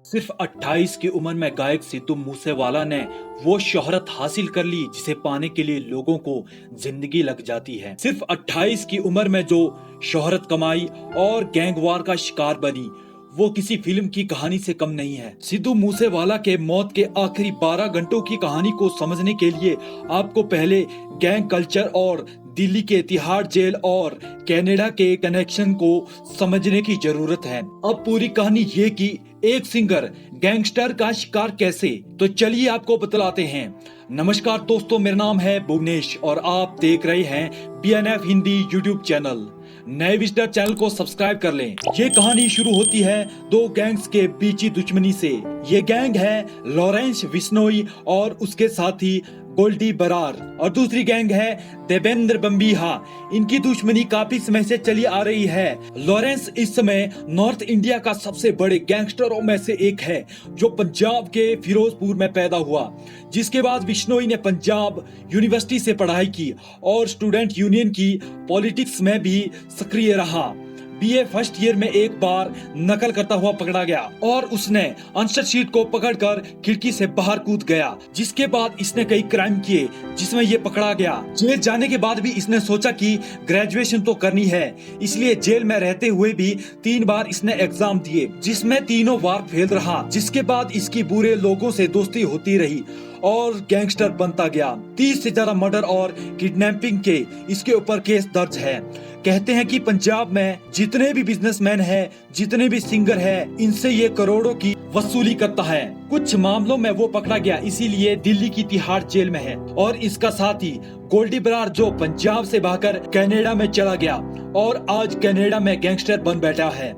सिर्फ 28 की उम्र में गायक सिद्धू मूसेवाला ने वो शोहरत हासिल कर ली जिसे पाने के लिए लोगों को जिंदगी लग जाती है। सिर्फ 28 की उम्र में जो शोहरत कमाई और गैंगवार का शिकार बनी, वो किसी फिल्म की कहानी से कम नहीं है। सिद्धू मूसेवाला के मौत के आखिरी 12 घंटों की कहानी को समझने के लिए आपको पहले गैंग कल्चर और दिल्ली के तिहाड़ जेल और कनाडा के कनेक्शन को समझने की जरूरत है। अब पूरी कहानी ये कि एक सिंगर गैंगस्टर का शिकार कैसे, तो चलिए आपको बतलाते हैं। नमस्कार दोस्तों, मेरा नाम है भुवनेश और आप देख रहे हैं BNF हिंदी यूट्यूब चैनल। नए विजिटर चैनल को सब्सक्राइब कर लें। ये कहानी शुरू होती है दो गैंग्स के बीच दुश्मनी से। ये गैंग है लॉरेंस बिश्नोई और उसके साथी गोल्डी बरार, और दूसरी गैंग है देवेंद्र बम्बीहा। इनकी दुश्मनी काफी समय से चली आ रही है। लॉरेंस इस समय नॉर्थ इंडिया का सबसे बड़े गैंगस्टरों में से एक है, जो पंजाब के फिरोजपुर में पैदा हुआ। जिसके बाद बिश्नोई ने पंजाब यूनिवर्सिटी से पढ़ाई की और स्टूडेंट यूनियन की पॉलिटिक्स में भी सक्रिय रहा। BA फर्स्ट ईयर में एक बार नकल करता हुआ पकड़ा गया और उसने आंसर शीट को पकड़कर खिड़की से बाहर कूद गया। जिसके बाद इसने कई क्राइम किए जिसमें ये पकड़ा गया। जेल जाने के बाद भी इसने सोचा कि ग्रेजुएशन तो करनी है, इसलिए जेल में रहते हुए भी 3 बार इसने एग्जाम दिए, जिसमें तीनों बार फेल रहा। जिसके बाद इसकी बुरे लोगों से दोस्ती होती रही और गैंगस्टर बनता गया। 30 से ज्यादा मर्डर और किडनैपिंग के इसके ऊपर केस दर्ज है। कहते हैं कि पंजाब में जितने भी बिजनेसमैन हैं, जितने भी सिंगर हैं, इनसे ये करोड़ों की वसूली करता है। कुछ मामलों में वो पकड़ा गया, इसीलिए दिल्ली की तिहाड़ जेल में है। और इसका साथी गोल्डी बरार जो पंजाब से भागकर कनाडा में चला गया और आज कनाडा में गैंगस्टर बन बैठा है।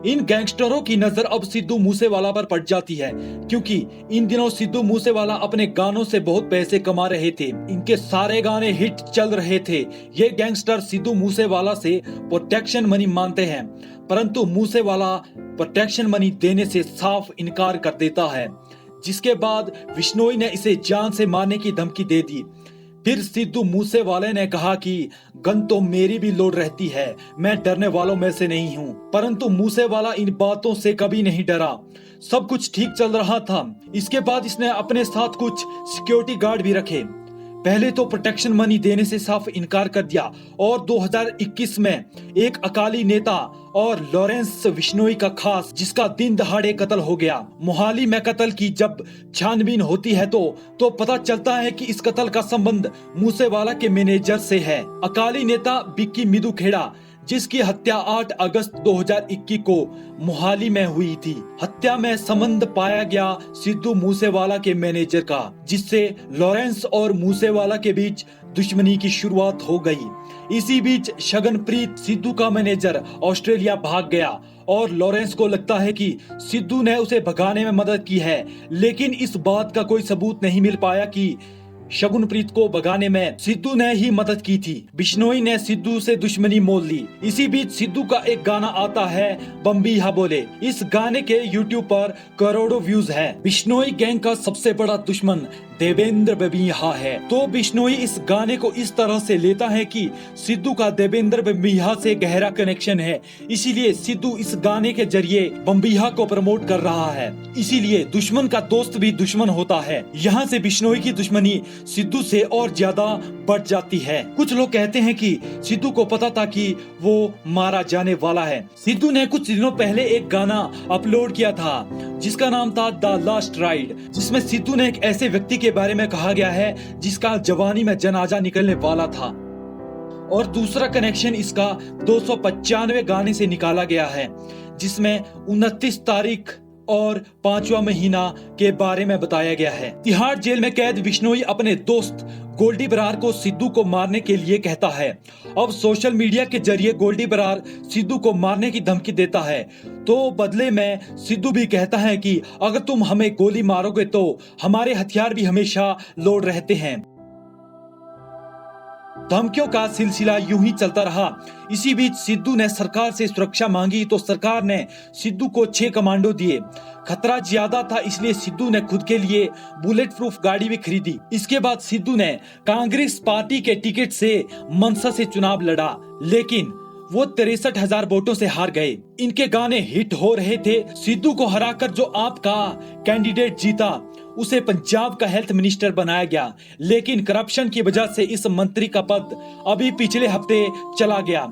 इन गैंगस्टरों की नजर अब सिद्धू मूसेवाला पर पड़ जाती है, क्योंकि इन दिनों सिद्धू मूसेवाला अपने गानों से बहुत पैसे कमा रहे थे। इनके सारे गाने हिट चल रहे थे। ये गैंगस्टर सिद्धू मूसेवाला से प्रोटेक्शन मनी मांगते हैं, परंतु मूसेवाला प्रोटेक्शन मनी देने से साफ इनकार कर देता है। जिसके बाद बिश्नोई ने इसे जान से मारने की धमकी दे दी। फिर सिद्धू मूसेवाले ने कहा कि गन तो मेरी भी लोड रहती है, मैं डरने वालों में से नहीं हूँ। परंतु मूसेवाला इन बातों से कभी नहीं डरा। सब कुछ ठीक चल रहा था। इसके बाद इसने अपने साथ कुछ सिक्योरिटी गार्ड भी रखे। पहले तो प्रोटेक्शन मनी देने से साफ इनकार कर दिया और 2021 में एक अकाली नेता और लॉरेंस बिश्नोई का खास, जिसका दिन दहाड़े कत्ल हो गया। मोहाली में कत्ल की जब छानबीन होती है तो पता चलता है कि इस कत्ल का संबंध मूसेवाला के मैनेजर से है, अकाली नेता बिक्की मिदू खेड़ा, जिसकी हत्या 8 अगस्त 2021 को मोहाली में हुई थी। हत्या में संबंध पाया गया सिद्धू मूसेवाला के मैनेजर का, जिससे लॉरेंस और मूसेवाला के बीच दुश्मनी की शुरुआत हो गई। इसी बीच शगनप्रीत, सिद्धू का मैनेजर, ऑस्ट्रेलिया भाग गया और लॉरेंस को लगता है कि सिद्धू ने उसे भगाने में मदद की है, लेकिन इस बात का कोई सबूत नहीं मिल पाया कि शगुनप्रीत को भगाने में सिद्धू ने ही मदद की थी। बिश्नोई ने सिद्धू से दुश्मनी मोल ली। इसी बीच सिद्धू का एक गाना आता है, बम्बीहा बोले। इस गाने के YouTube पर करोड़ों व्यूज है। बिश्नोई गैंग का सबसे बड़ा दुश्मन देवेंद्र बम्बीहा है, तो बिश्नोई इस गाने को इस तरह से लेता है कि सिद्धू का देवेंद्र बम्बीहा से गहरा कनेक्शन है, इसीलिए सिद्धू इस गाने के जरिए बम्बीहा को प्रमोट कर रहा है। इसीलिए दुश्मन का दोस्त भी दुश्मन होता है। यहाँ से बिश्नोई की दुश्मनी सिद्धू से और ज्यादा बढ़ जाती है। कुछ लोग कहते हैं कि सिद्धू को पता था कि वो मारा जाने वाला है। सिद्धू ने कुछ दिनों पहले एक गाना अपलोड किया था जिसका नाम था द लास्ट राइड, जिसमें सिद्धू ने एक ऐसे व्यक्ति के बारे में कहा गया है जिसका जवानी में जनाजा निकलने वाला था। और दूसरा कनेक्शन इसका 295 गाने से निकाला गया है, जिसमें 29 तारीख और 5वां महीना के बारे में बताया गया है। तिहाड़ जेल में कैद बिश्नोई अपने दोस्त गोल्डी बरार को सिद्धू को मारने के लिए कहता है। अब सोशल मीडिया के जरिए गोल्डी बरार सिद्धू को मारने की धमकी देता है, तो बदले में सिद्धू भी कहता है कि अगर तुम हमें गोली मारोगे तो हमारे हथियार भी हमेशा लोड रहते हैं। धमकियों का सिलसिला यूं ही चलता रहा। इसी बीच सिद्धू ने सरकार से सुरक्षा मांगी तो सरकार ने सिद्धू को 6 कमांडो दिए। खतरा ज्यादा था, इसलिए सिद्धू ने खुद के लिए बुलेट प्रूफ गाड़ी भी खरीदी। इसके बाद सिद्धू ने कांग्रेस पार्टी के टिकट से मनसा से चुनाव लड़ा, लेकिन वो 63,000 वोटों से हार गए। इनके गाने हिट हो रहे थे। सिद्धू को हराकर जो आपका कैंडिडेट जीता उसे पंजाब का हेल्थ मिनिस्टर बनाया गया, लेकिन करप्शन की वजह से इस मंत्री का पद अभी पिछले हफ्ते चला गया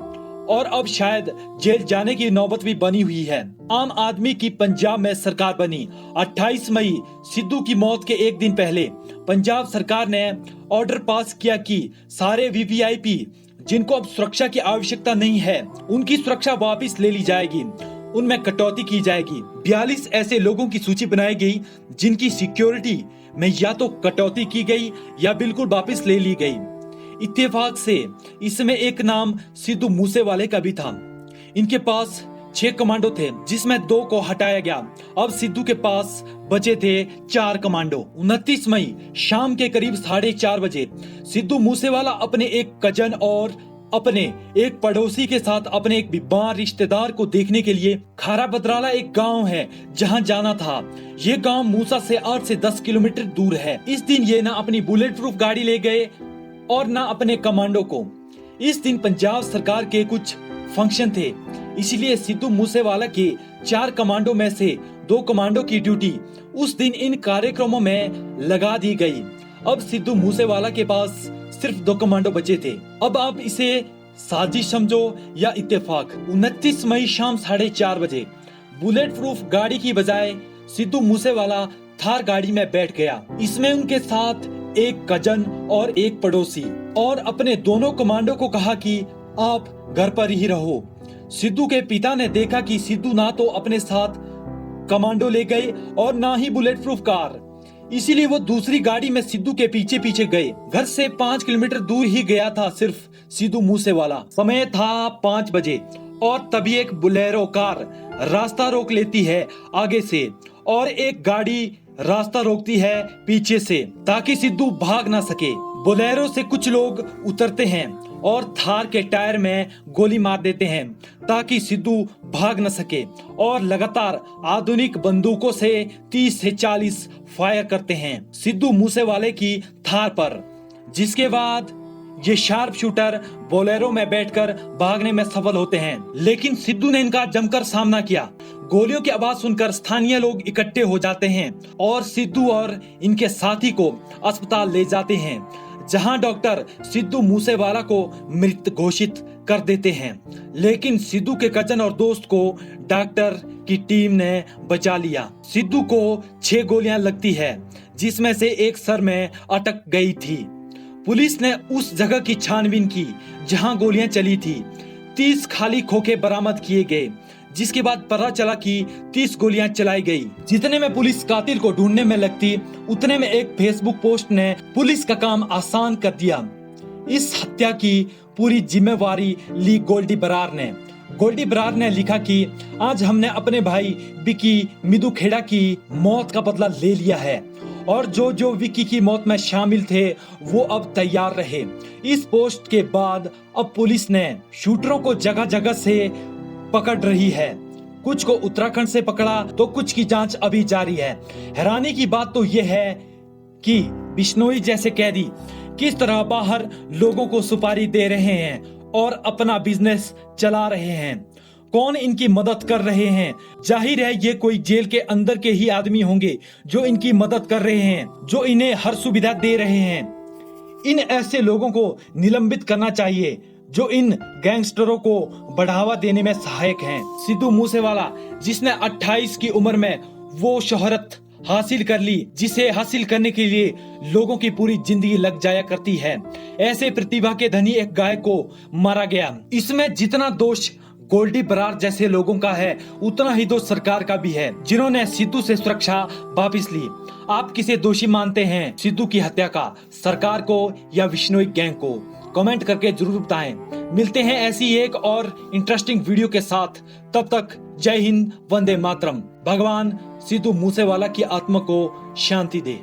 और अब शायद जेल जाने की नौबत भी बनी हुई है। आम आदमी की पंजाब में सरकार बनी। 28 मई सिद्धू की मौत के एक दिन पहले पंजाब सरकार ने ऑर्डर पास किया कि सारे वीवीआईपी जिनको अब सुरक्षा की आवश्यकता नहीं है उनकी सुरक्षा वापस ले ली जाएगी, उनमें कटौती की जाएगी। 42 ऐसे लोगों की सूची बनाई गई जिनकी सिक्योरिटी में या तो कटौती की गई या बिल्कुल वापस ले ली गई। इत्तेफाक से इसमें एक नाम सिद्धू मूसेवाले का भी था। इनके पास 6 कमांडो थे जिसमें 2 को हटाया गया। अब सिद्धू के पास बचे थे 4 कमांडो। 29 मई शाम के करीब 4:30 बजे सिद्धू मूसेवाला अपने एक कजन और अपने एक पड़ोसी के साथ अपने एक बीमार रिश्तेदार को देखने के लिए खारा बदराला एक गांव है जहां जाना था। ये गांव मूसा से 8 से 10 किलोमीटर दूर है। इस दिन ये ना अपनी बुलेट प्रूफ गाड़ी ले गए और ना अपने कमांडो को। इस दिन पंजाब सरकार के कुछ फंक्शन थे, इसलिए सिद्धू मूसेवाला के 4 कमांडो में से 2 कमांडो की ड्यूटी उस दिन इन कार्यक्रमों में लगा दी गई। अब सिद्धू मूसेवाला के पास सिर्फ 2 कमांडो बचे थे। अब आप इसे साजिश समझो या इत्तेफाक। 29 मई शाम 4:30 बजे बुलेट प्रूफ गाड़ी की बजाय सिद्धू मूसेवाला थार गाड़ी में बैठ गया। इसमें उनके साथ एक कजन और एक पड़ोसी, और अपने दोनों कमांडो को कहा कि आप घर पर ही रहो। सिद्धू के पिता ने देखा कि सिद्धू ना तो अपने साथ कमांडो ले गए और ना ही बुलेट प्रूफ कार, इसीलिए वो दूसरी गाड़ी में सिद्धू के पीछे पीछे गए। घर से 5 किलोमीटर दूर ही गया था सिर्फ सिद्धू मूसेवाला। समय था 5 बजे और तभी एक बुलेरो कार रास्ता रोक लेती है आगे से और एक गाड़ी रास्ता रोकती है पीछे से ताकि सिद्धू भाग ना सके। बोलेरो से कुछ लोग उतरते हैं और थार के टायर में गोली मार देते हैं ताकि सिद्धू भाग न सके, और लगातार आधुनिक बंदूकों से 30 से 40 फायर करते हैं सिद्धू मूसेवाले की थार पर। जिसके बाद ये शार्प शूटर बोलेरो में बैठकर भागने में सफल होते हैं, लेकिन सिद्धू ने इनका जमकर सामना किया। गोलियों की आवाज सुनकर स्थानीय लोग इकट्ठे हो जाते हैं और सिद्धू और इनके साथी को अस्पताल ले जाते हैं, जहां डॉक्टर सिद्धू मूसेवाला को मृत घोषित कर देते हैं। लेकिन सिद्धू के कजन और दोस्त को डॉक्टर की टीम ने बचा लिया। सिद्धू को 6 गोलियां लगती है, जिसमें से एक सर में अटक गई थी। पुलिस ने उस जगह की छानबीन की जहां गोलियां चली थी। 30 खाली खोखे बरामद किए गए, जिसके बाद पता चला कि 30 गोलियां चलाई गई। जितने में पुलिस कातिल को ढूंढने में लगती, उतने में एक फेसबुक पोस्ट ने पुलिस का काम आसान कर दिया। इस हत्या की पूरी जिम्मेवारी ली गोल्डी बरार ने। गोल्डी बरार ने लिखा कि आज हमने अपने भाई विकी मिदू खेड़ा की मौत का बदला ले लिया है, और जो जो विकी की मौत में शामिल थे वो अब तैयार रहे। इस पोस्ट के बाद अब पुलिस ने शूटरों को जगह जगह से पकड़ रही है। कुछ को उत्तराखंड से पकड़ा तो कुछ की जांच अभी जारी है। हैरानी की बात तो यह है कि बिश्नोई जैसे कैदी किस तरह बाहर लोगों को सुपारी दे रहे हैं और अपना बिजनेस चला रहे हैं। कौन इनकी मदद कर रहे हैं? जाहिर है ये कोई जेल के अंदर के ही आदमी होंगे जो इनकी मदद कर रहे हैं, जो इन्हें हर सुविधा दे रहे हैं। इन ऐसे लोगों को निलंबित करना चाहिए जो इन गैंगस्टरों को बढ़ावा देने में सहायक हैं। सिद्धू मूसेवाला, जिसने 28 की उम्र में वो शोहरत हासिल कर ली जिसे हासिल करने के लिए लोगों की पूरी जिंदगी लग जाया करती है, ऐसे प्रतिभा के धनी एक गायक को मारा गया। इसमें जितना दोष गोल्डी बरार जैसे लोगों का है, उतना ही दोष सरकार का भी है, जिन्होंने सिद्धू से सुरक्षा वापस ली। आप किसे दोषी मानते हैं सिद्धू की हत्या का, सरकार को या बिश्नोई गैंग को? कमेंट करके जरूर बताएं। मिलते हैं ऐसी एक और इंटरेस्टिंग वीडियो के साथ। तब तक जय हिंद, वंदे मातरम। भगवान सिद्धू मूसेवाला की आत्मा को शांति दे।